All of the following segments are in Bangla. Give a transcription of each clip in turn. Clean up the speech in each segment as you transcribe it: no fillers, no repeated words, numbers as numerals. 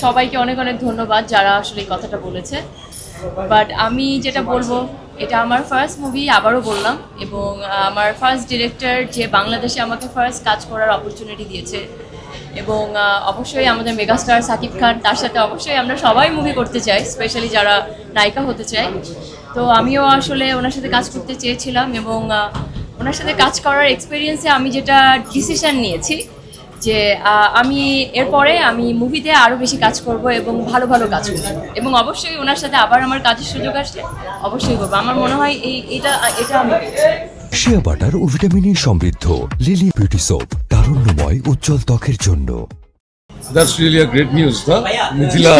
সবাইকে অনেক অনেক ধন্যবাদ যারা আসলে এই কথাটা বলেছে। বাট আমি যেটা বলবো, এটা আমার ফার্স্ট মুভি, আবারও বললাম, এবং আমার ফার্স্ট ডিরেক্টর যে বাংলাদেশে আমাকে ফার্স্ট কাজ করার অপরচুনিটি দিয়েছে, এবং অবশ্যই আমাদের মেগাস্টার সাকিব খান, তার সাথে অবশ্যই আমরা সবাই মুভি করতে চাই, স্পেশালি যারা নায়িকা হতে চায়। তো আমিও আসলে ওনার সাথে কাজ করতে চেয়েছিলাম, এবং ওনার সাথে কাজ করার এক্সপিরিয়েন্সে আমি যেটা ডিসিশন নিয়েছি যে আমি এরপরে আমি মুভিতে আরও বেশি কাজ করব এবং ভালো ভালো কাজ করব, এবং অবশ্যই ওনার সাথে আবার আমার কাজের সুযোগ আসলে অবশ্যই করবো। আমার মনে হয় এটা এটা আমি শিয়া বাটার ও ভিটামিন সমৃদ্ধ লিলি বিউটি সোপ, তারুণ্যময় উজ্জ্বল ত্বকের জন্য। That's really a great news, huh? Mithila.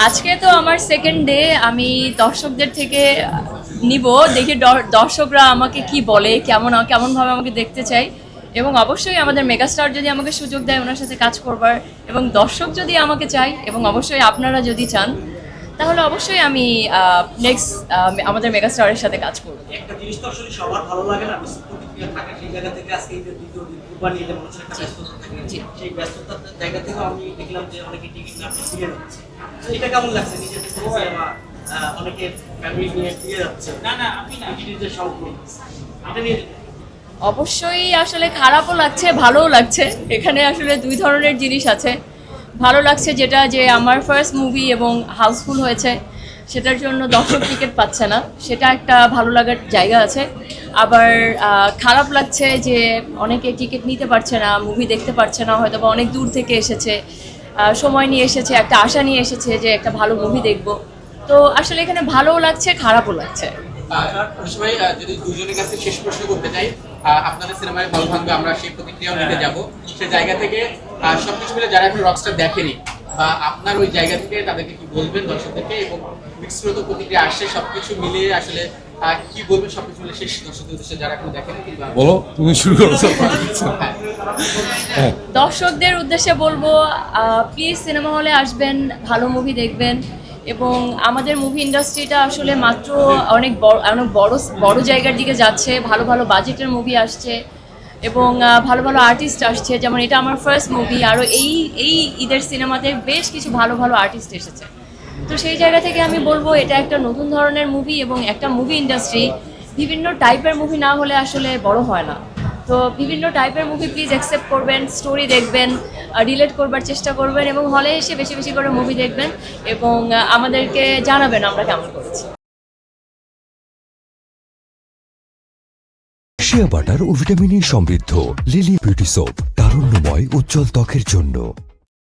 আজকে তো আমার সেকেন্ড ডে, আমি দর্শকদের থেকে নিব, দেখি দর্শকরা আমাকে কি বলে, কেমনভাবে আমাকে দেখতে চাই, এবং অবশ্যই আমাদের মেগাস্টার যদি আমাকে সুযোগ দেয় ওনার সাথে কাজ করবার, এবং দর্শক যদি আমাকে চায়, এবং অবশ্যই আপনারা যদি চান, তাহলে অবশ্যই আমি নেক্সট আমাদের মেগাস্টারের সাথে কাজ করব। একটা জিনিস তো আসলে সবার ভালো লাগে না, প্রতিক্রিয়া থাকে, সেই জায়গা থেকে আজকে এই যে দ্বিতীয় দিন কুরবানি ঈদের মানুষের একটা ব্যস্ততা থাকে, সেই ব্যস্ততার জায়গা থেকে আমি দেখলাম যে অনেকে টিকিট না ফিরে যাচ্ছে। এটা কেমন লাগছে নিজের সিনেমা অনেকে ফ্যামিলি নিয়ে ফিরে যাচ্ছে? না আপনি না টিকিটের সংখ্যা এটা নিয়ে অবশ্যই আসলে খারাপও লাগছে, ভালোও লাগছে। এখানে আসলে দুই ধরনের জিনিস আছে। ভালো লাগছে যেটা যে আমার ফার্স্ট মুভি এবং হাউসফুল হয়েছে, সেটার জন্য দর্শক টিকিট পাচ্ছে না, সেটা একটা ভালো লাগার জায়গা আছে। আবার খারাপ লাগছে যে অনেকে টিকিট নিতে পারছে না, মুভি দেখতে পারছে না, হয়তো বা অনেক দূর থেকে এসেছে, সময় নিয়ে এসেছে, একটা আশা নিয়ে এসেছে যে একটা ভালো মুভি দেখব। তো আসলে এখানে ভালোও লাগছে, খারাপও লাগছে। সবাই যদি দুজনের কাছে শেষ প্রশ্ন করতে চাই, আপনাদের সিনেমায় ভালো থাকবে, আমরা সেই প্রতিক্রিয়াও নিতে যাব। সেই জায়গা থেকে সবকিছু মিলে যারা এখন রকস্টার দেখেনি, বা আপনার ওই জায়গা থেকে তাদেরকে কি বলবেন দর্শকদেরকে, এবং মিশ্রিত প্রতিক্রিয়া আসছে, সবকিছু মিলিয়ে আসলে কি বলবেন সবকিছু মিলে শেষ দর্শকদের উদ্দেশ্যে যারা এখন দেখেনি? বলো, তুমি শুরু করো। দর্শকদের উদ্দেশ্যে বলবো, প্লিজ সিনেমা হলে আসবেন, ভালো মুভি দেখবেন, এবং আমাদের মুভি ইন্ডাস্ট্রিটা আসলে মাত্র অনেক বড় জায়গার দিকে যাচ্ছে। ভালো ভালো বাজেটের মুভি আসছে, এবং ভালো ভালো আর্টিস্ট আসছে। যেমন এটা আমার ফার্স্ট মুভি, আরও এই ঈদের সিনেমাতে বেশ কিছু ভালো ভালো আর্টিস্ট এসেছে। তো সেই জায়গা থেকে আমি বলবো এটা একটা নতুন ধরনের মুভি, এবং একটা মুভি ইন্ডাস্ট্রি বিভিন্ন টাইপের মুভি না হলে আসলে বড় হয় না। তো বিভিন্ন টাইপের মুভি প্লিজ অ্যাকসেপ্ট করবেন, স্টোরি দেখবেন, রিলেট করবার চেষ্টা করবেন, এবং হলে এসে বেশি বেশি করে মুভি দেখবেন, এবং আমাদেরকে জানাবেন আমরা কেমন করেছি। শিয়া বাটার ও ভিটামিন সমৃদ্ধ লিলি বিউটি সোপ, তারুণ্যময় উজ্জ্বল ত্বকের জন্য।